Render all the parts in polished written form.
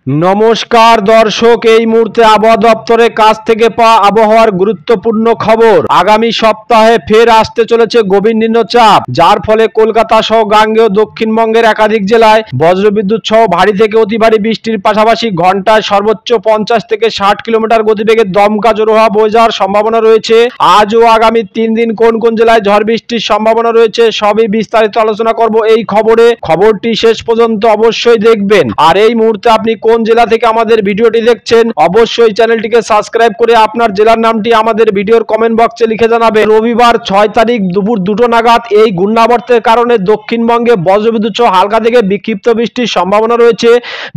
নমস্কার দর্শক, এই মুহূর্তে আবহাওয়া দপ্তরের কাছ থেকে পাওয়া আবহাওয়ার গুরুত্বপূর্ণ খবর। আগামী সপ্তাহে ফের আসতে চলেছে গভীর নিম্নচাপ, যার ফলে কলকাতা সহ গাঙ্গেয় দক্ষিণবঙ্গের একাধিক জেলায় বজ্রবিদ্যুৎ সহ ভারী থেকে অতি ভারী বৃষ্টির পাশাপাশি ঘন্টায় সর্বোচ্চ 50 থেকে 60 কিলোমিটার গতিবেগে দমকা জোরে হাওয়া বয়ে যাওয়ার সম্ভাবনা রয়েছে। আজ ও আগামী 3 দিন কোন কোন জেলায় ঝড় বৃষ্টির সম্ভাবনা রয়েছে সবই বিস্তারিত আলোচনা করব এই খবরে। খবরটি শেষ পর্যন্ত অবশ্যই দেখবেন। আর এই মুহূর্তে আপনি কোন জেলা থেকে আমাদের ভিডিওটি দেখছেন অবশ্যই চ্যানেলটিকে সাবস্ক্রাইব করে আপনার জেলার নামটি আমাদের ভিডিওর কমেন্ট বক্সে লিখে জানাবেন। রবিবার 6 তারিখ দুপুর 2টো নাগাদ এই ঘূর্ণাবর্তের কারণে দক্ষিণবঙ্গে বজ্রবিদ্যুৎ সহ হালকা থেকে বিক্ষিপ্ত বৃষ্টির সম্ভাবনা রয়েছে।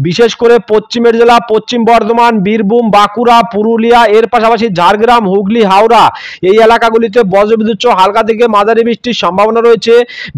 বিশেষ করে পশ্চিমের জেলা পশ্চিম বর্ধমান, বীরভূম, বাঁকুড়া, পুরুলিয়া, এর পাশাপাশি ঝাড়গ্রাম, হুগলি, হাওড়া এই এলাকাগুলিতে বজ্রবিদ্যুৎ সহ হালকা থেকে মাঝারি বৃষ্টির সম্ভাবনা রয়েছে।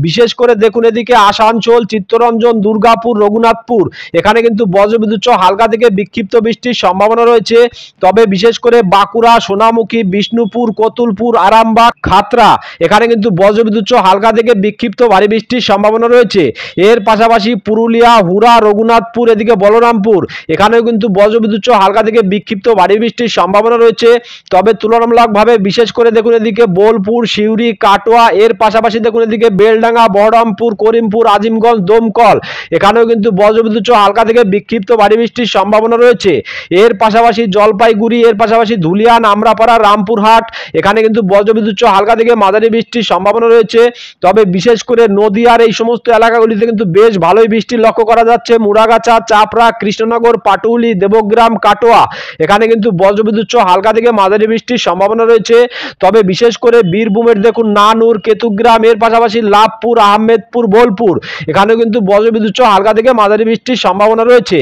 বিশেষ করে দেখুন এদিকে আসানসোল, চিত্তরঞ্জন, দুর্গাপুর, রঘুনাথপুর এখানে কিন্তু বজ্রবিদ্যুৎ সহ হালকা থেকে বিক্ষিপ্ত বৃষ্টির সম্ভাবনা রয়েছে। তবে বিশেষ করে বাঁকুড়া, সোনামুখী, বিষ্ণুপুর, কতুলপুর, আরামবাগ, খাতড়া এখানে কিন্তু বজ্রবিদ্যুৎ সহ হালকা থেকে বিক্ষিপ্ত ভারী বৃষ্টির সম্ভাবনা রয়েছে। এর পাশাপাশি পুরুলিয়া, হুড়া, রঘুনাথপুর, এদিকে বলরামপুর এখানেও কিন্তু বজ্রবিদ্যুৎ সহ হালকা থেকে বিক্ষিপ্ত ভারী বৃষ্টির সম্ভাবনা রয়েছে। তবে তুলনামূলকভাবে বিশেষ করে দেখুন এদিকে বোলপুর, সিউড়ি, কাটোয়া, এর পাশাপাশি দেখুন এদিকে বেলডাঙ্গা, বহরমপুর, করিমপুর, আজিমগঞ্জ, দমকল এখানেও কিন্তু বজ্রবিদ্যুৎ সহ হালকা থেকে বিক্ষিপ্ত ভারী বৃষ্টির সম্ভাবনা রয়েছে। এর পাশাপাশি জলপাইগুড়ি, এর পাশাপাশি ধুলিয়ান, আমরাপাড়া, রামপুরহাট এখানে কিন্তু বজ্রবিদ্যুৎ সহ হালকা থেকে মাঝারি বৃষ্টির সম্ভাবনা রয়েছে। তবে বিশেষ করে নদিয়ার এই সমস্ত এলাকাগুলিতে কিন্তু বেশ ভালোই বৃষ্টি লক্ষ্য করা যাচ্ছে। মুড়াগাছা, চাপড়া, কৃষ্ণনগর, পাটুলি, দেবগ্রাম, কাটোয়া এখানে কিন্তু বজ্রবিদ্যুৎ সহ হালকা থেকে মাঝারি বৃষ্টির সম্ভাবনা রয়েছে। তবে বিশেষ করে বীরভূমের দেখুন নানুর, কেতুগ্রাম, এর পাশাপাশি লাভপুর, আহমেদপুর, বোলপুর এখানেও কিন্তু বজ্রবিদ্যুৎ সহ হালকা থেকে মাঝারি বৃষ্টির সম্ভাবনা রয়েছে।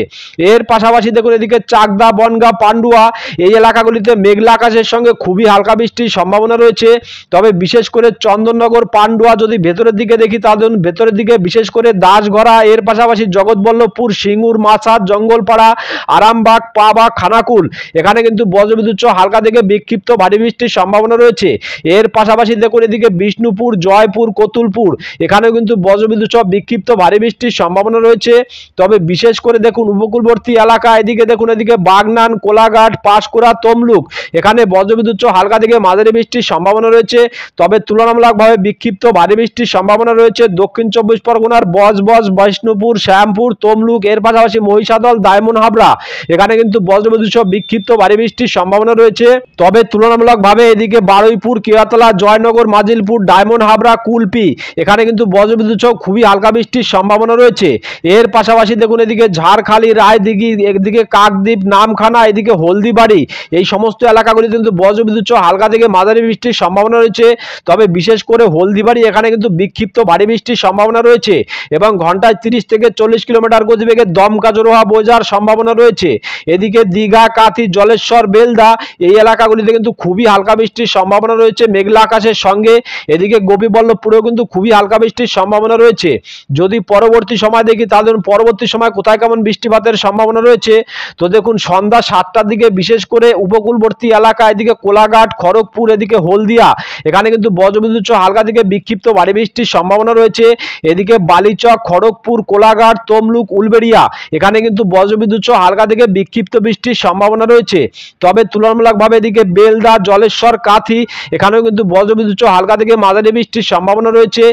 এর পাশাপাশি দেখুন এদিকে চাকদা, বনগাঁ, পান্ডুয়া এই এলাকাগুলিতে মেঘলা আকাশের সঙ্গে খুবই হালকা বৃষ্টির সম্ভাবনা রয়েছে। তবে বিশেষ করে চন্দননগর, পান্ডুয়া যদি ভেতরের দিকে দেখি তাহলে ভেতরের দিকে বিশেষ করে দাসগড়া, এর পাশাপাশি জগৎবল্লভপুর, সিঙ্গুর, মাছাদ, জঙ্গলপাড়া, আরামবাগ, পাবাগ, খানাকুল এখানে কিন্তু বজ্রবিদ্যুৎ সহ হালকা থেকে বিক্ষিপ্ত ভারী বৃষ্টির সম্ভাবনা রয়েছে। এর পাশাপাশি দেখুন এদিকে বিষ্ণুপুর, জয়পুর, কতুলপুর এখানেও কিন্তু বজ্রবিদ্যুৎ সহ বিক্ষিপ্ত ভারী বৃষ্টির সম্ভাবনা রয়েছে। তবে বিশেষ করে দেখুন উপকূলবর্তী এলাকা এদিকে দেখুন এদিকে বাগনান, কোলাঘাট, পাঁশকুড়া, তমলুক এখানে বজ্রবিদ্যুৎ সহ হালকা থেকে মাঝারি বৃষ্টির সম্ভাবনা রয়েছে। তবে তুলনামূলকভাবে বিক্ষিপ্ত ভারী বৃষ্টির সম্ভাবনা রয়েছে দক্ষিণ 24 পরগনার বজবজ, বিষ্ণুপুর, শ্যামপুর, তমলুক, এর পাশাপাশি মহিষাদল, ডায়মন্ড হাবড়া এখানে কিন্তু বজ্রবিদ্যুৎ সহ বিক্ষিপ্ত ভারী বৃষ্টির সম্ভাবনা রয়েছে। তবে তুলনামূলকভাবে এদিকে বারুইপুর, কেয়াতলা, জয়নগর, মাজিলপুর, ডায়মন্ড হাবড়া, কুলপি এখানে কিন্তু বজ্রবিদ্যুৎ সহ খুবই হালকা বৃষ্টির সম্ভাবনা রয়েছে। এর পাশাপাশি দেখুন এদিকে ঝাড়খালি, রায়দিঘি, একদিকে কাকদ্বীপ, নামখানা, এদিকে হলদিবাড়ি এই সমস্ত এলাকাগুলিতে কিন্তু বজ্রবিদ্যুৎ সহ হালকা থেকে মাঝারি বৃষ্টির সম্ভাবনা রয়েছে। তবে বিশেষ করে হলদিবাড়ি এখানে কিন্তু বিক্ষিপ্ত ভারী বৃষ্টির সম্ভাবনা রয়েছে এবং ঘন্টায় 30 থেকে 40 কিলোমিটার গতিবেগে দমকা জোরে হাওয়া বয়ে যাওয়ার সম্ভাবনা রয়েছে। এদিকে দীঘা, কাথি, জলেশ্বর, বেলদা এই এলাকাগুলিতে কিন্তু খুবই হালকা বৃষ্টির সম্ভাবনা রয়েছে মেঘলা আকাশের সঙ্গে। এদিকে গোপীবল্লভপুরেও কিন্তু খুবই হালকা বৃষ্টির সম্ভাবনা রয়েছে। যদি পরবর্তী সময় দেখি তাহলে পরবর্তী সময় কোথায় কেমন বৃষ্টিপাতের সম্ভাবনা রয়েছে তো দেখুন সন্ধ্যা 7টার দিকে বিশেষ করে উপকূলবর্তী এলাকা এদিকে কোলাঘাট, খড়গপুর, এদিকে হলদিয়া এখানে কিন্তু বজ্রবিদ্যুৎ সহ হালকা থেকে বিক্ষিপ্ত ভারী বৃষ্টির সম্ভাবনা রয়েছে। এদিকে বালিচক, খড়গপুর, কোলাঘাট, তমলুক, উলবেড়িয়া এখানে কিন্তু বজ্রবিদ্যুৎ সহ হালকা থেকে বিক্ষিপ্ত বৃষ্টির সম্ভাবনা রয়েছে। তবে তুলনামূলকভাবে এদিকে বেলদা, জলেশ্বর, কাথি এখানেও কিন্তু বজ্রবিদ্যুৎ সহ হালকা থেকে মাঝারি বৃষ্টির সম্ভাবনা রয়েছে।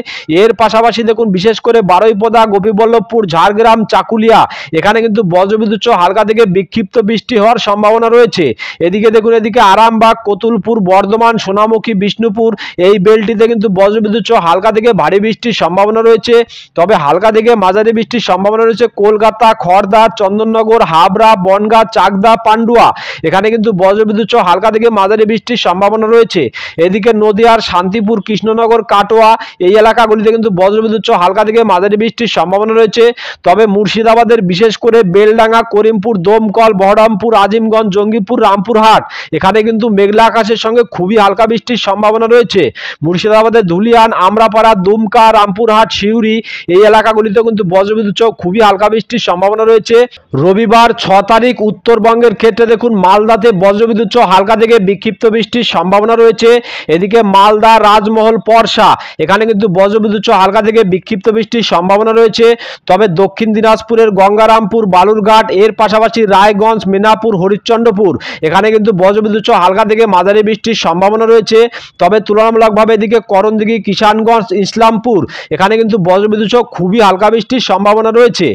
এর পাশাপাশি দেখুন বিশেষ করে বারুইপদা, গোপীবল্লভপুর, ঝাড়গ্রাম, চাকুলিয়া এখানে কিন্তু বজ্রবিদ্যুৎ সহ হালকা থেকে বিক্ষিপ্ত বৃষ্টি হওয়ার সম্ভাবনা রয়েছে। এদিকে দেখুন এদিকে আরামবাগ, কতুলপুর, বর্ধমান, সোনামুখী, বিষ্ণুপুর এই বেলটিতে কিন্তু বজ্রবিদ্যুৎ সহ হালকা থেকে ভারী বৃষ্টির সম্ভাবনা রয়েছে। তবে হালকা থেকে মাঝারি বৃষ্টির সম্ভাবনা রয়েছে কলকাতা, খড়দা, চন্দননগর, হাবড়া, বনগাঁ, চাকদা, পান্ডুয়া এখানে কিন্তু বজ্রবিদ্যুৎ সহ হালকা থেকে মাঝারি বৃষ্টির সম্ভাবনা রয়েছে। এদিকে নদিয়ার শান্তিপুর, কৃষ্ণনগর, কাটোয়া এই এলাকাগুলিতে কিন্তু বজ্রবিদ্যুৎ সহ হালকা থেকে মাঝারি বৃষ্টির সম্ভাবনা রয়েছে। তবে মুর্শিদাবাদের বিশেষ করে বেলডাঙ্গা, করিমপুর, দমকল, বহরমপুর, আজিমগঞ্জ, জঙ্গিপুর, রামপুরহাট এখানে কিন্তু মেঘলা আকাশের সঙ্গে খুবই হালকা বৃষ্টির সম্ভাবনা রয়েছে। মুর্শিদাবাদের ধুলিয়ান, আমরাপাড়া, দুমকা, রামপুরহাট, সিউড়ি এই এলাকাগুলিতে কিন্তু বজ্রবিদ্যুৎ সহ খুবই হালকা বৃষ্টির সম্ভাবনা রয়েছে। রবিবার 6 তারিখ উত্তরবঙ্গের ক্ষেত্রে দেখুন মালদাতে বজ্রবিদ্যুৎ সহ হালকা থেকে বিক্ষিপ্ত বৃষ্টির সম্ভাবনা রয়েছে। এদিকে মালদা, রাজমহল, পরশা এখানে কিন্তু বজ্রবিদ্যুৎ সহ হালকা থেকে বিক্ষিপ্ত বৃষ্টির সম্ভাবনা রয়েছে। তবে দক্ষিণ দিনাজপুরের গঙ্গারামপুর, বালুর বালুরঘাট, এর পাশাপাশি রায়গঞ্জ, মিনাপুর, হরিশ্চন্দ্রপুর এখানে কিন্তু বজ্রবিদ্যুৎ সহ হালকা থেকে মাঝারি বৃষ্টির সম্ভাবনা রয়েছে। তবে তুলনামূলকভাবে এদিকে করণদিঘি, কিষানগঞ্জ, ইসলামপুর এখানে কিন্তু বজ্রবিদ্যুৎ সহ খুবই হালকা বৃষ্টির সম্ভাবনা রয়েছে।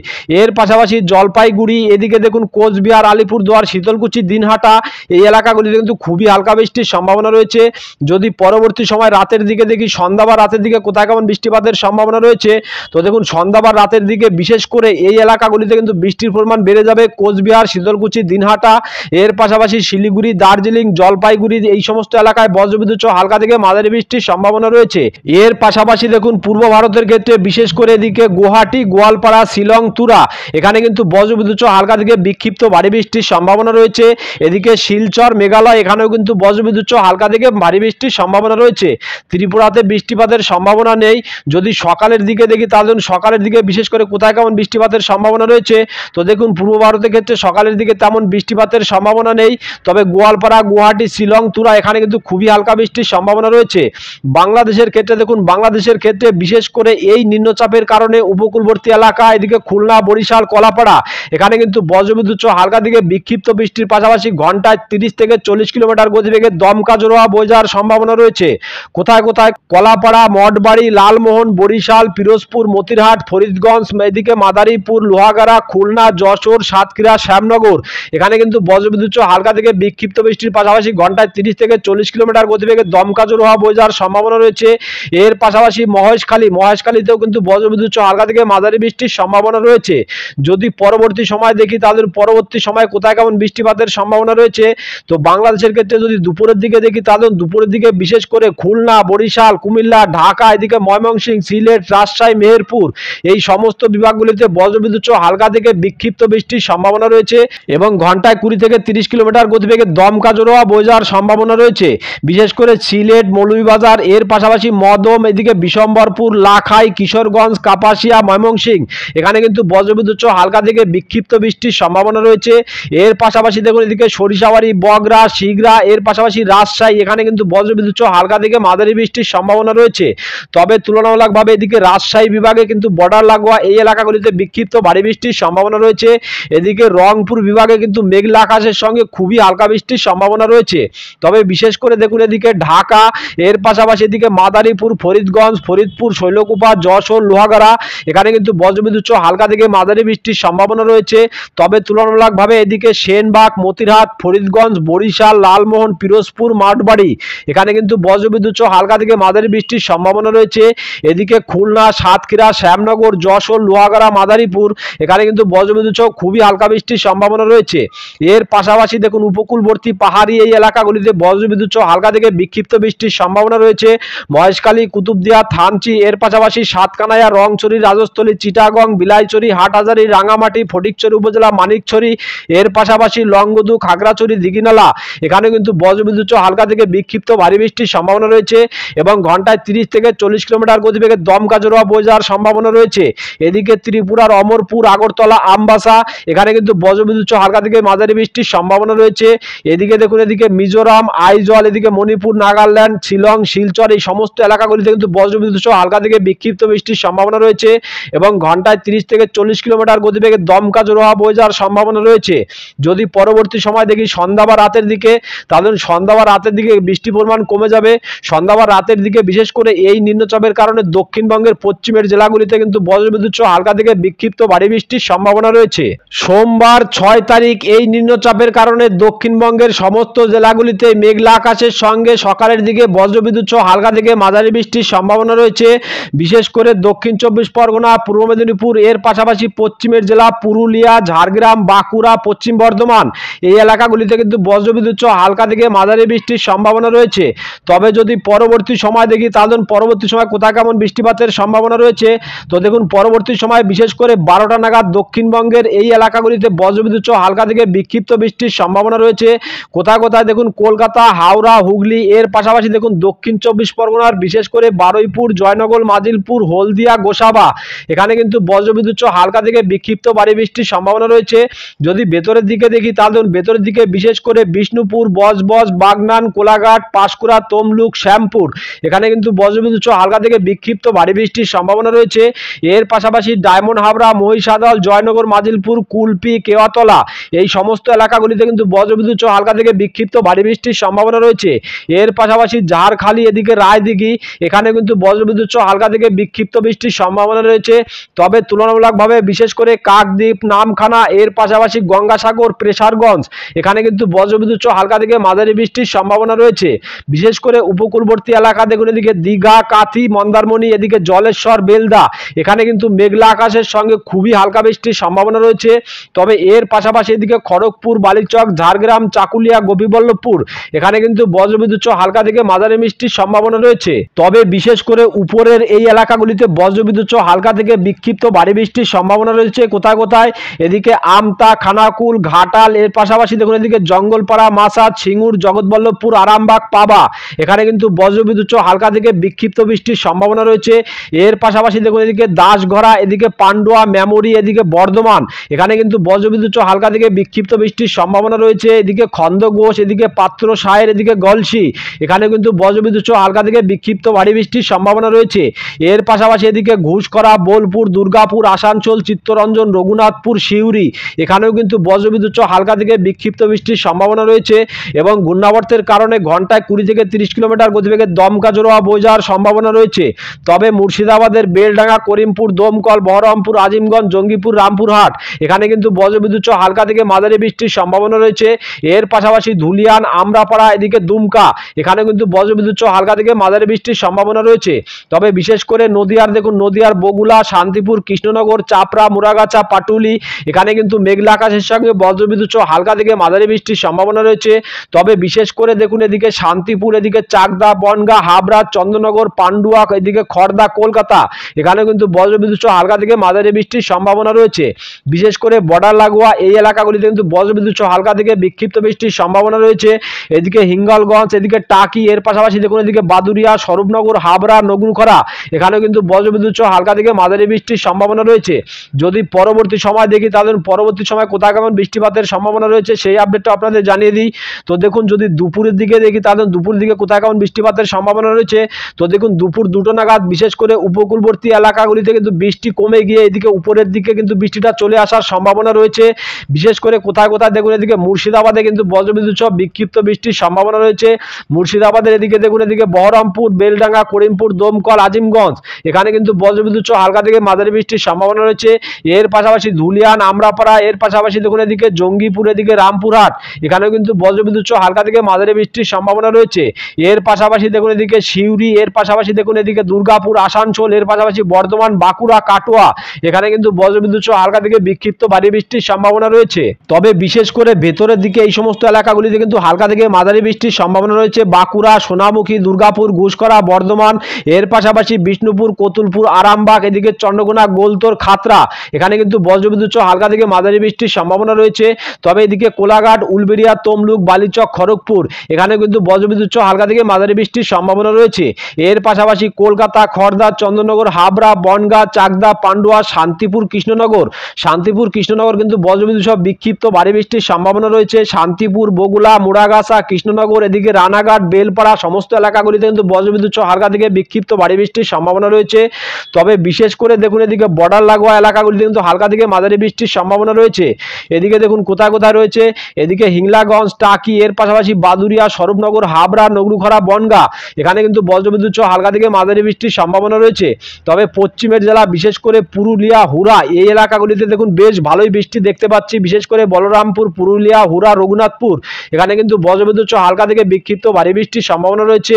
এর পাশাপাশি জলপাইগুড়ি, এদিকে দেখুন কোচবিহার, আলিপুরদুয়ার, শীতলকুচি, দিনহাটা এই এলাকাগুলিতে কিন্তু খুবই হালকা বৃষ্টির সম্ভাবনা রয়েছে। যদি পরবর্তী সময় রাতের দিকে দেখি, সন্ধ্যা বা রাতের দিকে কোথায় কেমন বৃষ্টিপাতের সম্ভাবনা রয়েছে, তো দেখুন সন্ধ্যা বা রাতের দিকে বিশেষ করে এই এলাকাগুলিতে কিন্তু বৃষ্টির পরিমাণ বেড়ে যাবে। কোচবিহার, শীতলকুচি, দিনহাটা এর পাশাপাশি শিলিগুড়ি, দার্জিলিং, জলপাইগুড়ি এই সমস্ত এলাকায় বজ্রবিদ্যুৎ সহ হালকা থেকে মাঝারি বৃষ্টির সম্ভাবনা রয়েছে। এর পাশাপাশি দেখুন পূর্ব ভারতের ক্ষেত্রে বিশেষ করে এদিকে গুয়াহাটি, গোয়ালপাড়া, শিলং, তুরা এখানে কিন্তু বজ্রবিদ্যুৎ সহ হালকা থেকে বিক্ষিপ্ত ভারী বৃষ্টির সম্ভাবনা রয়েছে। এদিকে শিলচর, মেঘালয় এখানেও কিন্তু বজ্রবিদ্যুৎ সহ হালকা থেকে ভারী বৃষ্টির সম্ভাবনা রয়েছে। ত্রিপুরাতে বৃষ্টিপাতের সম্ভাবনা নেই। যদি সকালের দিকে দেখি তাহলে সকালের দিকে বিশেষ করে কোথায় কেমন বৃষ্টিপাতের সম্ভাবনা রয়েছে, তো দেখুন পূর্ব ভারতের ক্ষেত্রে সকালের দিকে তেমন বৃষ্টিপাতের সম্ভাবনা নেই। তবে গোয়ালপাড়া, গুয়াহাটি, শিলং, তুরা এখানে কিন্তু খুবই হালকা বৃষ্টির সম্ভাবনা রয়েছে। বাংলাদেশের ক্ষেত্রে দেখুন, বাংলাদেশের ক্ষেত্রে বিশেষ করে এই নিম্নচাপের কারণে উপকূলবর্তী এলাকা এদিকে খুলনা, বরিশাল, কলাপাড়া এখানে কিন্তু বজ্রবিদ্যুৎ সহ হালকা থেকে বিক্ষিপ্ত বৃষ্টির পাশাপাশি ঘন্টায় 30 থেকে 40 কিলোমিটার গতিবেগে দমকা জোড়া বয়ে যাওয়ার সম্ভাবনা রয়েছে। কোথায় কোথায় কলাপাড়া, মঠবাড়ি, লালমোহন, বরিশাল, পিরোজপুর, মতিরহাট, ফরিদগঞ্জ, এদিকে মাদারীপুর, লোহাগাড়া, খুলনা, যশোর, সাতক্ষীরা, শ্যামনগর এখানে কিন্তু বজ্রবিদ্যুৎ সহ হালকা থেকে বিক্ষিপ্ত বৃষ্টির পাশাপাশি ঘন্টায় 30 থেকে 40 কিলোমিটার গতিবেগে দমকা জোড়া বয়ে যাওয়ার সম্ভাবনা রয়েছে। এর পাশাপাশি মহেশখালীতেও কিন্তু বজ্রবিদ্যুৎ সহ হালকা থেকে মাঝারি বৃষ্টির সম্ভাবনা রয়েছে। যদি পরবর্তী সময় দেখি তাহলে পরবর্তী সময় কোথায় কেমন বৃষ্টিপাতের সম্ভাবনা রয়েছে, তো বাংলাদেশের ক্ষেত্রে যদি দুপুরের দিকে দেখি তাহলে দুপুরের দিকে বিশেষ করে খুলনা, বরিশাল, কুমিল্লা, ঢাকা এদিকে ময়মনসিংহ, সিলেট, রাজশাহী, মেহেরপুর এই সমস্ত বিভাগগুলিতে বজ্রবিদ্যুৎ সহ হালকা থেকে বিক্ষিপ্ত বৃষ্টির সম্ভাবনা রয়েছে এবং ঘন্টায় 20 থেকে 30 কিলোমিটার গতিবেগে দমকা জোড়া বয়ে যাওয়ার সম্ভাবনা রয়েছে। বিশেষ করে সিলেট, মৌলভীবাজার এর পাশাপাশি মদম, এদিকে বিশম্বরপুর, লাখাই, কিশোরগঞ্জ, কাপাসিয়া, ময়মনসিংহ এখানে কিন্তু বজ্রবিদ্যুৎ সহ হালকা থেকে বিক্ষিপ্ত বৃষ্টির সম্ভাবনা রয়েছে। এর পাশাপাশি দেখুন এদিকে সরিষাবাড়ি, বগরা, শিগরা এর পাশাপাশি রাজশাহী এখানে কিন্তু বজ্রবিদ্যুৎ সহ হালকা থেকে মাঝারি বৃষ্টির সম্ভাবনা রয়েছে। তবে তুলনামূলকভাবে এদিকে রাজশাহী বিভাগে কিন্তু বর্ডার লাগোয়া এই এলাকাগুলিতে বিক্ষিপ্ত ভারী বৃষ্টির সম্ভাবনা রয়েছে। এদিকে রংপুর বিভাগে কিন্তু মেঘলা আকাশের সঙ্গে খুবই হালকা বৃষ্টির সম্ভাবনা রয়েছে। তবে বিশেষ করে দেখুন এদিকে ঢাকা এর পাশাপাশি এদিকে মাদারীপুর, ফরিদগঞ্জ, ফরিদপুর, শৈলকুপা, যশোর, লোহাগাড়া এখানে কিন্তু বজ্রবিদ্যুৎ সহ হালকা থেকে মাঝারি বৃষ্টির সম্ভাবনা রয়েছে। তবে তুলনামূলকভাবে এদিকে সেনবাগ, মতিরহাট, ফরিদগঞ্জ, বরিশাল, লালমোহন, পিরোজপুর, মঠবাড়ি এখানে কিন্তু বজ্রবিদ্যুৎ সহ হালকা থেকে মাঝারি বৃষ্টির সম্ভাবনা রয়েছে। এদিকে খুলনা, সাতক্ষীরা, শ্যামনগর, যশোর, লোহাগাড়া, মাদারীপুর এখানে কিন্তু বজ্রবিদ্যুৎ সহ খুবই হালকা বৃষ্টির সম্ভাবনা রয়েছে। এর পাশাপাশি দেখুন উপকূলবর্তী পাহাড়ি এই এলাকাগুলিতে বজ্রবিদ্যুৎ সহ হালকা থেকে বিক্ষিপ্ত বৃষ্টির সম্ভাবনা রয়েছে। মহেশখালী, কুতুবদিয়া, থানচি এর পাশাপাশি সাতকানাইয়া, রংছড়ি, রাজস্থলী, চিটাগং, বিলাইছড়ি, হাটহাজারী, রাঙামাটি, ফটিকছড়ি উপজেলা, মানিকছড়ি এর পাশাপাশি লংগদু, খাগড়াছড়ি, দিঘিনালা এখানে কিন্তু বজ্রবিদ্যুৎ সহ হালকা থেকে বিক্ষিপ্ত ভারী বৃষ্টির সম্ভাবনা রয়েছে এবং ঘন্টায় 30 থেকে 40 কিলোমিটার গতিবেগে দমকা জোড়া বয়ে যাওয়ার সম্ভাবনা রয়েছে। এদিকে ত্রিপুরার অমরপুর, আগরতলা, আমবাসা এখানে কিন্তু বজ্রবিদ্যুৎ সহ হালকা থেকে মাঝারি বৃষ্টির সম্ভাবনা রয়েছে। এদিকে দেখুন এদিকে মিজোরাম, আইজল, এদিকে মণিপুর, নাগাল্যান্ড, শিলং, শিলচর এই সমস্ত এলাকাগুলিতে কিন্তু বজ্রবিদ্যুৎ সহ হালকা থেকে বিক্ষিপ্ত বৃষ্টির সম্ভাবনা রয়েছে এবং ঘন্টায় 30 থেকে 40 কিলোমিটার গতিবেগে দমকা জোড়া বয়ে যাওয়ার সম্ভাবনা রয়েছে। যদি পরবর্তী সময় দেখি সন্ধ্যা বা রাতের দিকে, তাহলে সন্ধ্যা বা রাতের দিকে বৃষ্টির পরিমাণ কমে যাবে। সন্ধ্যা বা রাতের দিকে বিশেষ করে এই নিম্নচাপের কারণে দক্ষিণবঙ্গের পশ্চিমের জেলাগুলিতে কিন্তু বজ্রবিদ্যুৎ সহ হালকা থেকে বিক্ষিপ্ত ভারী বৃষ্টির সম্ভাবনা রয়েছে। সোমবার 6 তারিখ এই নিম্নচাপের কারণে দক্ষিণবঙ্গের সমস্ত জেলাগুলিতে মেঘলা আকাশের সঙ্গে সকালের দিকে বজ্রবিদ্যুৎ সহ হালকা থেকে মাঝারি বৃষ্টির সম্ভাবনা রয়েছে। বিশেষ করে দক্ষিণ 24 পরগনা, পূর্ব মেদিনীপুর এর পাশাপাশি পশ্চিমের জেলা পুরুলিয়া, ঝাড়গ্রাম, বাঁকুড়া, পশ্চিম বর্ধমান এই এলাকাগুলিতে কিন্তু বজ্রবিদ্যুৎ সহ হালকা থেকে মাঝারি বৃষ্টির সম্ভাবনা রয়েছে। তবে যদি পরবর্তী সময় দেখি তাহলে পরবর্তী সময় কোথায় কেমন বৃষ্টিপাতের সম্ভাবনা রয়েছে, তো দেখুন পরবর্তী সময় বিশেষ করে 12টা নাগাদ দক্ষিণবঙ্গের এই এলাকাগুলিতে বজ্রবিদ্যুৎ সহ হালকা থেকে বিক্ষিপ্ত বৃষ্টির সম্ভাবনা রয়েছে। কোথায় কোথায় দেখুন কলকাতা, হাওড়া, হুগলি এর পাশাপাশি দেখুন দক্ষিণ 24 পরগনার বিশেষ করে বারুইপুর, জয়নগর, মাজিলপুর, হলদিয়া, গোসাবা এখানে কিন্তু বজ্রবিদ্যুৎ সহ হালকা থেকে বিক্ষিপ্ত ভারী বৃষ্টির সম্ভাবনা রয়েছে। যদি ভেতরের দিকে দেখি তাহলে ভেতরের দিকে বিশেষ করে বিষ্ণুপুর, বজবজ, বাগনান, কোলাঘাট, পাঁশকুড়া, তমলুক, শ্যামপুর এখানে কিন্তু বজ্রবিদ্যুৎ সহ হালকা থেকে বিক্ষিপ্ত ভারী বৃষ্টির সম্ভাবনা রয়েছে। এর পাশাপাশি ডায়মন্ড হাবড়া, মহিষাদল, জয়নগর, মাজিলপুর মতিলপুর, কুলপি, কেওয়াতলা এই সমস্ত এলাকাগুলিতে কিন্তু বজ্রবিদ্যুৎ সহ হালকা থেকে বিক্ষিপ্ত ভারী বৃষ্টির সম্ভাবনা রয়েছে। এর পাশাপাশি ঝাড়খালি, এদিকে রায়দিঘি, এখানে কিন্তু বজ্রবিদ্যুৎ সহ হালকা থেকে বিক্ষিপ্ত বৃষ্টির সম্ভাবনা রয়েছে। তবে তুলনামূলকভাবে বিশেষ করে কাকদ্বীপ, নামখানা, এর পাশাপাশি গঙ্গাসাগর, প্রেসারগঞ্জ, এখানে কিন্তু বজ্রবিদ্যুৎ সহ হালকা থেকে মাঝারি বৃষ্টির সম্ভাবনা রয়েছে। বিশেষ করে উপকূলবর্তী এলাকা দেখুন, এদিকে দীঘা, কাথি, মন্দারমণি, এদিকে জলেশ্বর, বেলদা, এখানে কিন্তু মেঘলা আকাশের সঙ্গে খুবই হালকা বৃষ্টির সম্ভাবনা রয়েছে। তবে এর পাশাপাশি এদিকে খড়গপুর, বালিচক, ঝাড়গ্রাম, চাকুলিয়া, গোপীবল্লভপুর, এখানে কিন্তু বজ্রবিদ্যুৎ সহ হালকা থেকে মাঝারি বৃষ্টির সম্ভাবনা রয়েছে। তবে বিশেষ করে উপরের এই এলাকাগুলিতে বজ্রবিদ্যুৎ সহ হালকা থেকে বিক্ষিপ্ত ভারী বৃষ্টির সম্ভাবনা রয়েছে। কোথায় কোথায়? এদিকে আমতা, খানাকুল, ঘাটাল, এর পাশাপাশি দেখুন এদিকে জঙ্গলপাড়া, মাসাদ, সিঙ্গুর, জগৎবল্লভপুর, আরামবাগ, পাবা, এখানে কিন্তু বজ্রবিদ্যুৎ সহ হালকা থেকে বিক্ষিপ্ত বৃষ্টির সম্ভাবনা রয়েছে। এর পাশাপাশি দেখুন এদিকে দাসঘরা, এদিকে পান্ডুয়া, মেমরি, এদিকে বর্ধমান, এখানে কিন্তু বজ্রবিদ্যুৎ সহ হালকা থেকে বিক্ষিপ্ত বৃষ্টির সম্ভাবনা রয়েছে। এদিকে খন্দঘোষ, এদিকে পাত্র সাহের, এদিকে গলসি, এখানে কিন্তু বজ্রবিদ্যুৎ সহ হালকা থেকে বিক্ষিপ্ত ভারী বৃষ্টির সম্ভাবনা রয়েছে। এর পাশাপাশি এদিকে ঘুষকরা, বোলপুর, দুর্গাপুর, আসানসোল, চিত্তরঞ্জন, রঘুনাথপুর, সিউড়ি, এখানেও কিন্তু বজ্রবিদ্যুৎ সহ হালকা থেকে বিক্ষিপ্ত বৃষ্টির সম্ভাবনা রয়েছে। এবং ঘূর্ণাবর্তের কারণে ঘন্টায় 20 থেকে 30 কিলোমিটার গতিবেগে দমকা জোড়া বয়ে যাওয়ার সম্ভাবনা রয়েছে। তবে মুর্শিদাবাদের বেলডাঙ্গা, করিমপুর, দমকল, বহরমপুর, আজিমগঞ্জ, জঙ্গিপুর, রামপুরহাট, এখানে কিন্তু বজ্রবিদ্যুৎ সহ হালকা থেকে মাঝারি বৃষ্টির সম্ভাবনা রয়েছে। এর পাশাপাশি ধুলিয়ান, আমরাপাড়া, এদিকে দুমকা, এখানে কিন্তু বজ্রবিদ্যুৎ সহ হালকা থেকে মাঝারি বৃষ্টির সম্ভাবনা রয়েছে। তবে বিশেষ করে নদিয়ার দেখুন, নদিয়ার বগুলা, শান্তিপুর, কৃষ্ণনগর, চাপড়া, মুরাগাছা, পাটুলি, এখানে কিন্তু মেঘলা আকাশের সঙ্গে বজ্রবিদ্যুৎ সহ হালকা থেকে মাঝারি বৃষ্টির সম্ভাবনা রয়েছে। তবে বিশেষ করে দেখুন এদিকে শান্তিপুর, এদিকে চাকদা, বনগাঁ, হাবড়া, চন্দননগর, পান্ডুয়া, এদিকে খড়দা, কলকাতা, এখানে কিন্তু বজ্রবিদ্যুৎ সহ হালকা থেকে মাঝারি বৃষ্টির সম্ভাবনা রয়েছে। বিশেষ করে বর্ডার লাগোয়া এই এলাকাগুলিতে কিন্তু বজ্রবিদ্যুৎ সহ হালকা থেকে বিক্ষিপ্ত বৃষ্টির সম্ভাবনা রয়েছে। এদিকে হিঙ্গলগঞ্জ, এদিকে টাকি, এর পাশাপাশি দেখুন এদিকে বাদুরিয়া, স্বরূপনগর, হাবড়া, নগরুখরা, এখানেও কিন্তু বজ্রবিদ্যুৎ সহ হালকা থেকে মাঝারি বৃষ্টির সম্ভাবনা রয়েছে। যদি পরবর্তী সময় দেখি তাহলে পরবর্তী সময় কোথায় কেমন বৃষ্টিপাতের সম্ভাবনা রয়েছে সেই আপডেটটা আপনাদের জানিয়ে দিই। তো দেখুন, যদি দুপুরের দিকে দেখি তাহলে দুপুরের দিকে কোথায় কেমন বৃষ্টিপাতের সম্ভাবনা রয়েছে। তো দেখুন, দুপুর 2টো নাগাদ বিশেষ করে উপকূলবর্তী এলাকাগুলিতে কিন্তু বৃষ্টি কমে গিয়ে এদিকে উপরের দিকে কিন্তু বৃষ্টিটা চলে আসার সম্ভাবনা রয়েছে। বিশেষ করে কোথায় কোথায় দেখুন এদিকে মুর্শিদাবাদে কিন্তু বজ্রবিদ্যুৎ সহ বিক্ষিপ্ত বৃষ্টির সম্ভাবনা রয়েছে। মুর্শিদাবাদের এদিকে দেখুন এদিকে বহরমপুর, বেলডাঙ্গা, করিমপুর, দমকল, আজিমগঞ্জ, এখানে কিন্তু বজ্রবিদ্যুৎ সহ হালকা থেকে মাঝারি বৃষ্টির সম্ভাবনা রয়েছে। এর পাশাপাশি ধুলিয়ান, আমরাপাড়া, এর পাশাপাশি দেখুন এদিকে জঙ্গিপুর, এদিকে রামপুরহাট, এখানেও কিন্তু বজ্রবিদ্যুৎ সহ হালকা থেকে মাঝারি বৃষ্টির সম্ভাবনা রয়েছে। এর পাশাপাশি দেখুন এদিকে সিউড়ি, এর পাশাপাশি দেখুন এদিকে দুর্গাপুর, আসানসোল, এর পাশাপাশি বর্ধমান, বাঁকুড়া, কাটোয়া, এখানে কিন্তু বজ্রবিদ্যুৎ সহ হালকা থেকে বিক্ষিপ্ত ভারী বৃষ্টির সম্ভাবনা রয়েছে। তবে বিশেষ করে ভেতরের দিকে এই সমস্ত এলাকাগুলিতে কিন্তু হালকা থেকে মাঝারি বৃষ্টির সম্ভাবনা রয়েছে। বাঁকুড়া, সোনামুখী, দুর্গাপুর, ঘুষকরা, বর্ধমান, এর পাশাপাশি বিষ্ণুপুর, কতুলপুর, আরামবাগ, এদিকে চন্দ্রকোনা, গোলতোর, খাতড়া, এখানে কিন্তু বজ্রবিদ্যুৎ সহ হালকা থেকে মাঝারি বৃষ্টির সম্ভাবনা রয়েছে। তবে এদিকে কোলাঘাট, উলবেড়িয়া, তমলুক, বালিচক, খড়গপুর, এখানে কিন্তু বজ্রবিদ্যুৎ সহ হালকা থেকে মাঝারি বৃষ্টির সম্ভাবনা রয়েছে। এর পাশাপাশি কলকাতা, খড়দা, চন্দননগর, হাবড়া, বনগাঁ, চাকদা, পান্ডুয়া, শান্তিপুর, কৃষ্ণনগর কিন্তু বজ্রবিদ্যুৎ সহ বিক্ষিপ্ত ভারী বৃষ্টির সম্ভাবনা রয়েছে। শান্তিপুর, বগুলা, মুরাগাছা, কৃষ্ণনগর, এদিকে রানাঘাট, বেলপাড়া, সমস্ত এলাকাগুলিতে কিন্তু বজ্রবিদ্যুৎ সহ হালকা থেকে বিক্ষিপ্ত ভারী বৃষ্টির সম্ভাবনা রয়েছে। তবে বিশেষ করে দেখুন এদিকে বর্ডার লাগোয়া এলাকাগুলিতে কিন্তু হালকা থেকে মাঝারি বৃষ্টির সম্ভাবনা রয়েছে। এদিকে দেখুন কোথায় কোথায় রয়েছে, এদিকে হিংলাগঞ্জ, টাকি, এর পাশাপাশি বাদুরিয়া, স্বরূপনগর, হাবড়া, নগরুখরা, বনগাঁ, এখানে কিন্তু বজ্রবিদ্যুৎ সহ হালকা থেকে মাঝারি বৃষ্টির সম্ভাবনা রয়েছে। তবে পশ্চিমের জেলা বিশেষ করে পুরুলিয়া, হুরা, এই এলাকাগুলিতে দেখুন বেশ ভালোই বৃষ্টি দেখতে পাচ্ছি। বিশেষ করে বলরামপুর, পুরুলিয়া, হুরা, রঘুনাথপুর, এখানে কিন্তু বজ্রবিদ্যুৎ সহ হালকা থেকে বিক্ষিপ্ত ভারী বৃষ্টির সম্ভাবনা রয়েছে।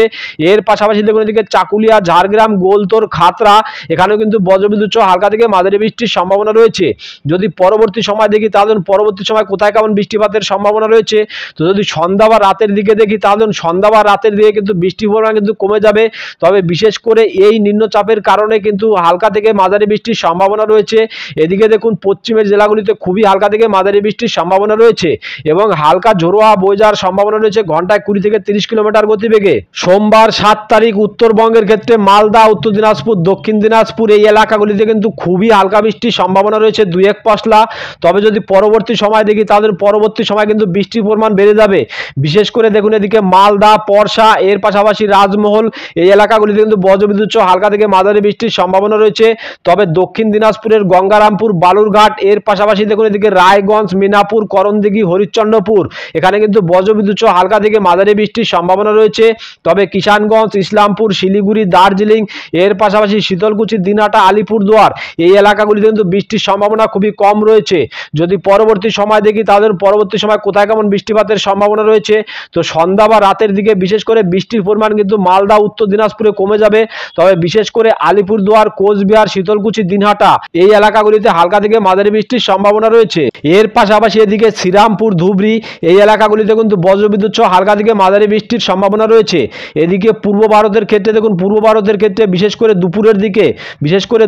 এর পাশাপাশি দেখুন এদিকে চাকুলিয়া, ঝাড়গ্রাম, গোলতোর, খাতড়া, এখানেও কিন্তু বজ্রবিদ্যুৎ সহ হালকা থেকে মাঝারি বৃষ্টির সম্ভাবনা রয়েছে। যদি পরবর্তী সময় দেখি তাহলে পরবর্তী সময় কোথায় কেমন বৃষ্টিপাতের সম্ভাবনা রয়েছে। তো যদি সন্ধ্যা বা রাতের দিকে দেখি তাহলে সন্ধ্যা বা রাতের দিকে কিন্তু বৃষ্টির পরিমাণ কিন্তু কমে যাবে। তবে বিশেষ করে এই নিম্নচাপের কারণে কিন্তু হালকা থেকে মাঝারি বৃষ্টির সম্ভাবনা রয়েছে। এদিকে দেখুন পশ্চিমের জেলাগুলিতে খুবই হালকা থেকে মাঝারি বৃষ্টির সম্ভাবনা রয়েছে এবং হালকা ঝোড়োয়া বয়ে যাওয়ার সম্ভাবনা রয়েছে ঘন্টায় 20 থেকে 30 কিলোমিটার গতিবেগে। সোমবার 7 তারিখ উত্তরবঙ্গের ক্ষেত্রে মালদা, উত্তর দিনাজপুর, দক্ষিণ দিনাজপুর এই এলাকাগুলিতে কিন্তু খুবই হালকা বৃষ্টির সম্ভাবনা রয়েছে 2-1 পশলা। তবে যদি পরবর্তী সময় দেখি তাদের পরবর্তী সময় কিন্তু বৃষ্টির পরিমাণ বেড়ে যাবে। বিশেষ করে দেখুন এদিকে মালদা, পরশা, এর পাশাপাশি রাজমহল এই এলাকাগুলিতে কিন্তু বজ্রবিদ্যুৎ সহ হালকা থেকে মাঝারি বৃষ্টির সম্ভাবনা রয়েছে। তবে দক্ষিণ দিনাজপুরের গঙ্গারামপুর, বালুরঘাট কোলাঘাট, এর পাশাপাশি দেখুন এদিকে রায়গঞ্জ, মিনাপুর, করণদিঘি, হরিশ্চন্দ্রপুর এখানে কিন্তু বজ্রবিদ্যুৎ সহ হালকা থেকে মাঝারি বৃষ্টির সম্ভাবনা রয়েছে। তবে কিষানগঞ্জ, ইসলামপুর, শিলিগুড়ি, দার্জিলিং এর পাশাপাশি শীতলকুচি, দিনহাটা, আলিপুরদুয়ার এই এলাকাগুলিতে কিন্তু বৃষ্টির সম্ভাবনা খুবই কম রয়েছে। যদি পরবর্তী সময় দেখি তাদের পরবর্তী সময় কোথায় কেমন বৃষ্টিপাতের সম্ভাবনা রয়েছে, তো সন্ধ্যা বা রাতের দিকে বিশেষ করে বৃষ্টির পরিমাণ কিন্তু মালদা, উত্তর দিনাজপুরে কমে যাবে। তবে বিশেষ করে আলিপুরদুয়ার, কোচবিহার, শীতলকুচি, দিনহাটা এই এলাকাগুলিতে হালকা থেকে মাঝারি বৃষ্টির সম্ভাবনা রয়েছে। এর পাশাপাশি এদিকে শ্রীরামপুর, ধুবড়ি এই এলাকাগুলিতে কিন্তু বজ্রবিদ্যুৎ সহ হালকা থেকে মাঝারি বৃষ্টির সম্ভাবনা রয়েছে। এদিকে পূর্ব ভারতের ক্ষেত্রে দেখুন, পূর্ব ভারতের ক্ষেত্রে বিশেষ করে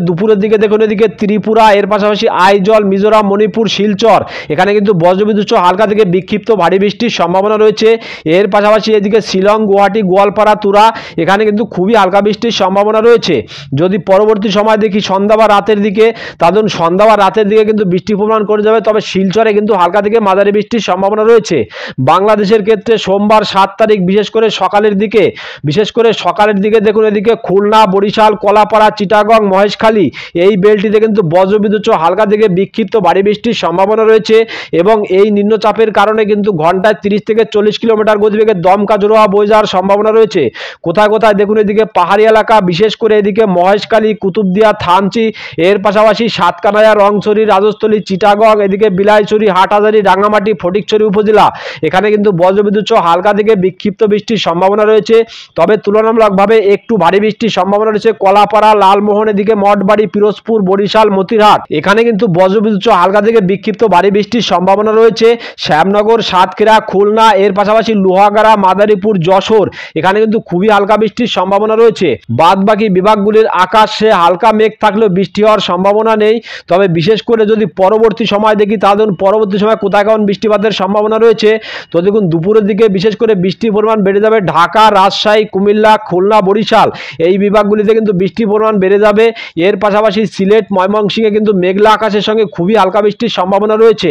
দুপুরের দিকে দেখুন এদিকে ত্রিপুরা, এর পাশাপাশি আইজল, মিজোরাম, মণিপুর, শিলচর এখানে কিন্তু বজ্রবিদ্যুৎ সহ হালকা থেকে বিক্ষিপ্ত ভারী বৃষ্টির সম্ভাবনা রয়েছে। এর পাশাপাশি এদিকে শিলং, গুয়াহাটি, গোয়ালপাড়া, তুরা এখানে কিন্তু খুবই হালকা বৃষ্টির সম্ভাবনা রয়েছে। যদি পরবর্তী সময় দেখি সন্ধ্যা বা রাতের দিকে, তাদের সন্ধ্যা বা রাতের দিকে কিন্তু বৃষ্টির পরিমাণ করে যাবে। তবে শিলচরে কিন্তু হালকা থেকে মাঝারি বৃষ্টির সম্ভাবনা রয়েছে। বাংলাদেশের ক্ষেত্রে সোমবার 7 তারিখ বিশেষ করে সকালের দিকে দেখুন এদিকে খুলনা, বরিশাল, কলাপাড়া, চিটাগং, মহেশখালী এই বেলটিতে কিন্তু বজ্রবিদ্যুৎ সহ হালকা থেকে বিক্ষিপ্ত ভারী বৃষ্টির সম্ভাবনা রয়েছে। এবং এই নিম্নচাপের কারণে কিন্তু ঘন্টায় 30 থেকে 40 কিলোমিটার গতিবেগে দমকা জোড়া বয়ে যাওয়ার সম্ভাবনা রয়েছে। কোথায় কোথায় দেখুন এদিকে পাহাড়ি এলাকা, বিশেষ করে এদিকে মহেশখালী, কুতুবদিয়া, থানচি এর পাশাপাশি সাতকানাইয়া, রংছড়ি, রাজস্থলী, চিটাগং এদিকে বিলাইছড়ি, হাটহাজারী, রাঙ্গামাটি, ফটিকছড়ি উপজেলা এখানে কিন্তু বজ্রবিদ্যুৎ সহ হালকা থেকে বিক্ষিপ্ত বৃষ্টির সম্ভাবনা রয়েছে। তবে তুলনামূলকভাবে একটু ভারী বৃষ্টির সম্ভাবনা রয়েছে কলাপাড়া, লালমোহন এদিকে মঠবাড়ি, পিরোজপুর, বরিশাল, মতিরহাট এখানে কিন্তু বজ্রবিদ্যুৎ সহ হালকা থেকে বিক্ষিপ্ত ভারী বৃষ্টির সম্ভাবনা রয়েছে। শ্যামনগর, সাতক্ষীরা, খুলনা এর পাশাপাশি লোহাগাড়া, মাদারীপুর, যশোর এখানে কিন্তু খুবই হালকা বৃষ্টির সম্ভাবনা রয়েছে। বাদবাকি বিভাগগুলির আকাশে হালকা মেঘ থাকলেও বৃষ্টি হওয়ার সম্ভাবনা নেই। তবে বিশেষ করে যদি পরবর্তী সময় দেখি তাদের পরবর্তী সময় কোথায় কেমন বৃষ্টিপাতের সম্ভাবনা রয়েছে, তো দেখুন দুপুরের দিকে বিশেষ করে বৃষ্টির পরিমাণ বেড়ে যাবে। ঢাকা, রাজশাহী, কুমিল্লা, খুলনা, বরিশাল এই বিভাগগুলিতে কিন্তু বৃষ্টির পরিমাণ বেড়ে যাবে। এর পাশাপাশি সিলেট, ময়মনসিংহে কিন্তু মেঘলা আকাশের সঙ্গে খুবই হালকা বৃষ্টির সম্ভাবনা রয়েছে।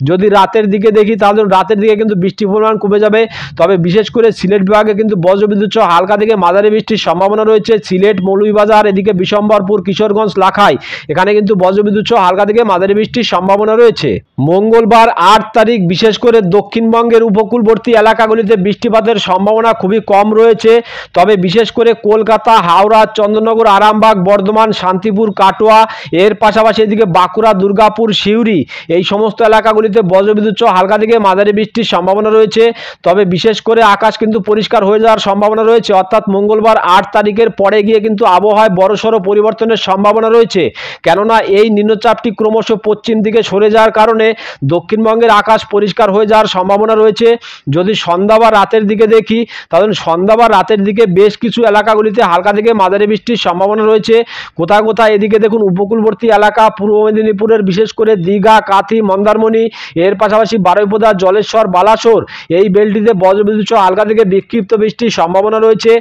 যদি রাতের দিকে দেখি তাহলে রাতের দিকে কিন্তু বৃষ্টির পরিমাণ কমে যাবে। তবে বিশেষ করে সিলেট বিভাগে কিন্তু বজ্রবিদ্যুৎ সহ হালকা থেকে মাঝারি বৃষ্টির সম্ভাবনা রয়েছে। সিলেট, মৌলভীবাজার এদিকে বিশম্বরপুর, কিশোরগঞ্জ, লাখাই এখানে কিন্তু বজ্রবিদ্যুৎ সহ হালকা থেকে মাঝারি বৃষ্টির সম্ভাবনা রয়েছে। মঙ্গলবার 8 তারিখ বিশেষ করে দক্ষিণবঙ্গের উপকূলবর্তী এলাকাগুলিতে বৃষ্টিপাতের সম্ভাবনা খুবই কম রয়েছে। তবে বিশেষ করে কলকাতা, হাওড়া, চন্দননগর, আরামবাগ, বর্ধমান, শান্তিপুর, কাটোয়া এর পাশাপাশি এদিকে বাঁকুড়া, দুর্গাপুর, সিউড়ি এই সমস্ত এলাকাগুলিতে বজ্রবিদ্যুৎ সহ হালকা থেকে মাঝারি বৃষ্টির সম্ভাবনা রয়েছে। তবে বিশেষ করে আকাশ কিন্তু পরিষ্কার হয়ে যাওয়ার সম্ভাবনা রয়েছে। অর্থাৎ মঙ্গলবার 8 তারিখের পরে গিয়ে কিন্তু আবহাওয়ায় বড়সড় পরিবর্তনের সম্ভাবনা রয়েছে। কেননা এই নিম্নচাপটি ক্রমশ পশ্চিম দিকে সরে যাওয়ার কারণে দক্ষিণবঙ্গের আকাশ পরিষ্কার হয়ে যাওয়ার সম্ভাবনা রয়েছে। যদি সন্ধ্যা বা রাতের দিকে দেখি তাহলে সন্ধ্যা বা রাতের দিকে বেশ কিছু এলাকাগুলিতে হালকা থেকে মাঝারি বৃষ্টির সম্ভাবনা রয়েছে। কোথায় কোথায় এদিকে দেখুন উপকূলবর্তী এলাকা, পূর্ব মেদিনীপুরের বিশেষ করে দীঘা, কাথি, মন্দারমণি এর পাশাপাশি বারুইপুর, জলেশ্বর, বালাসোর এই বেলটিতে বজ্রবিদ্যুৎ সহ হালকা থেকে বিক্ষিপ্ত বৃষ্টির সম্ভাবনা রয়েছে।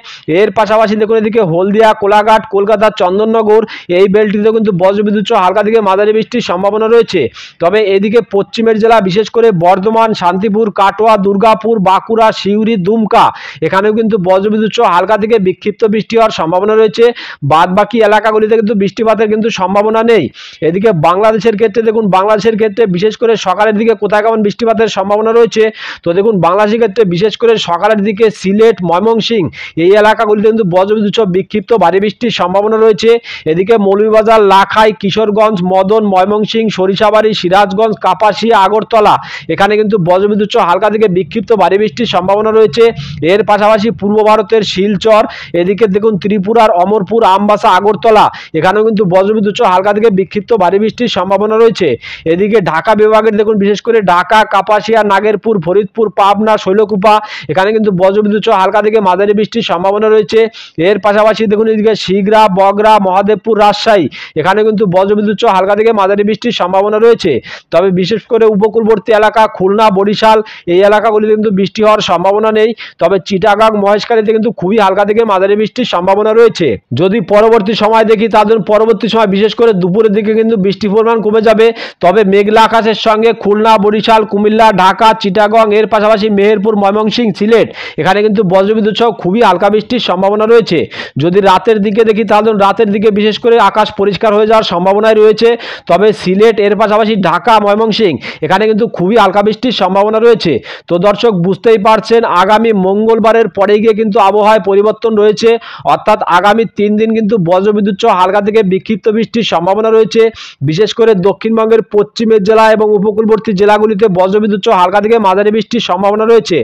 এর পাশাপাশি দেখুন এদিকে হলদিয়া, কোলাঘাট, কলকাতা, চন্দননগর এই বেলটিতে কিন্তু বজ্রবিদ্যুৎ সহ হালকা থেকে মাঝারি বৃষ্টির সম্ভাবনা রয়েছে। তবে এদিকে পশ্চিমের জেলা বিশেষ করে বর্ধমান, শান্তিপুর, কাটোয়া, দুর্গাপুর, বাঁকুড়া, সিউড়ি, দুমকা এখানেও কিন্তু বজ্রবিদ্যুৎ সহ হালকা থেকে বিক্ষিপ্ত বৃষ্টি হওয়ার সম্ভাবনা রয়েছে। বাদ বাকি এলাকাগুলিতে কিন্তু বৃষ্টিপাতের কিন্তু সম্ভাবনা নেই। এদিকে বাংলাদেশের ক্ষেত্রে দেখুন, বাংলাদেশের ক্ষেত্রে বিশেষ করে সকালের দিকে কোথায় কেমন বৃষ্টিপাতের সম্ভাবনা রয়েছে, তো দেখুন বাংলাদেশের ক্ষেত্রে বিশেষ করে সকালের দিকে সিলেট, ময়মনসিংহ এই এলাকাগুলিতে কিন্তু বজ্রবিদ্যুৎ সহ বিক্ষিপ্ত ভারী বৃষ্টির সম্ভাবনা রয়েছে। এদিকে মৌলভীবাজার, লাখাই, কিশোরগঞ্জ, মদন, ময়মনসিংহ, সরিষাবাড়ি, সিরাজগঞ্জ, কাপাসিয়া, আগরতলা এখানে কিন্তু বজ্রবিদ্যুৎ সহ হালকা থেকে বিক্ষিপ্ত ভারী বৃষ্টির সম্ভাবনা রয়েছে। এর পাশাপাশি পূর্ব ভারতের শিলচর এদিকে দেখুন ত্রিপুরার অমরপুর, আমবাসা, আগরতলা এখানেও কিন্তু বজ্রবিদ্যুৎ সহ হালকা থেকে বিক্ষিপ্ত ভারী বৃষ্টির সম্ভাবনা রয়েছে। এদিকে ঢাকা বিভাগের দেখুন বিশেষ করে ঢাকা, কাপাসিয়া, নাগেরপুর, ফরিদপুর, পাবনা, শৈলকুপা এখানে কিন্তু বজ্রবিদ্যুৎ সহ হালকা থেকে মাঝারি বৃষ্টির সম্ভাবনা রয়েছে। এর পাশাপাশি দেখুন এদিকে শিগরা, বগরা, মহাদেবপুর, রাজশাহী এখানে কিন্তু বজ্রবিদ্যুৎ সহ হালকা থেকে মাঝারি বৃষ্টির সম্ভাবনা রয়েছে। তবে বিশেষ করে উপকূলবর্তী এলাকা খুলনা, বরিশাল এই এলাকাগুলিতে কিন্তু বৃষ্টি হওয়ার সম্ভাবনা নেই। তবে চিটাগাং, মহেশখালীতে কিন্তু খুবই হালকা থেকে মাঝারি বৃষ্টির সম্ভাবনা রয়েছে। যদি পরবর্তী সময় দেখি তাদের পরবর্তী সময় বিশেষ করে দুপুরের দিকে কিন্তু বৃষ্টির পরিমাণ কমে যাবে। তবে মেঘলা আকাশের সঙ্গে খুলনা, বরিশাল, কুমিল্লা, ঢাকা, চিটাগং এর পাশাপাশি মেহেরপুর, ময়মনসিংহ, সিলেট এখানে কিন্তু বজ্রবিদ্যুৎ সহ খুবই হালকা বৃষ্টির সম্ভাবনা রয়েছে। যদি রাতের দিকে দেখি তাহলে রাতের দিকে বিশেষ করে আকাশ পরিষ্কার হয়ে যাওয়ার সম্ভাবনাই রয়েছে। তবে সিলেট, এর পাশাপাশি ঢাকা, ময়মনসিংহ এখানে কিন্তু খুবই হালকা বৃষ্টির সম্ভাবনা রয়েছে। তো দর্শক বুঝতেই পারছেন আগামী মঙ্গলবারের পরে গিয়ে কিন্তু আবহাওয়ায় পরিবর্তন রয়েছে, অর্থাৎ আগামী 3 দিন কিন্তু বজ্রবিদ্যুৎ সহ হালকা থেকে বিক্ষিপ্ত বৃষ্টির সম্ভাবনা রয়েছে। বিশেষ করে দক্ষিণবঙ্গের পশ্চিমের জেলা এবং উপকূলবর্তী জেলাগুলিতে বজ্রবিদ্যুৎ সহ হালকা থেকে মাঝারি বৃষ্টির সম্ভাবনা রয়েছে।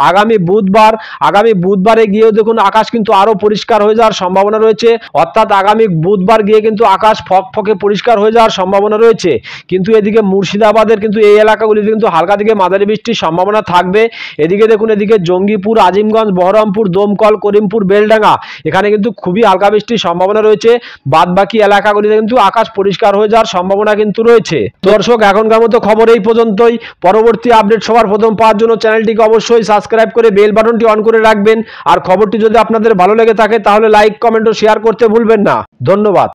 আগামী বুধবারে গিয়েও দেখুন আকাশ কিন্তু আরো পরিষ্কার হয়ে যাওয়ার সম্ভাবনা রয়েছে, অর্থাৎ আগামী বুধবার গিয়ে কিন্তু আকাশ ফকফকে পরিষ্কার হয়ে যাওয়ার সম্ভাবনা রয়েছে। কিন্তু এদিকে মুর্শিদাবাদের কিন্তু এই এলাকাগুলিতে কিন্তু হালকা থেকে মাঝারি বৃষ্টির সম্ভাবনা থাকবে। এদিকে দেখুন, এদিকে জঙ্গিপুর, আজিমগঞ্জ, বহরমপুর, দমকল, করিমপুর, বেলডাঙ্গা এখানে কিন্তু খুবই হালকা বৃষ্টির সম্ভাবনা রয়েছে। বাদ বাকি এলাকাগুলিতে কিন্তু আকাশ পরিষ্কার হয়ে যাওয়ার সম্ভাবনা কিন্তু রয়েছে। দর্শক এখনকার মতো খবর এই পর্যন্তই। পরবর্তী আপডেট সবার প্রথম পাওয়ার জন্য চ্যানেলটিকে অবশ্যই সাবস্ক্রাইব করে বেল বাটনটি অন করে রাখবেন। আর খবরটি যদি আপনাদের ভালো লেগে থাকে তাহলে লাইক, কমেন্ট ও শেয়ার করতে ভুলবেন না। ধন্যবাদ।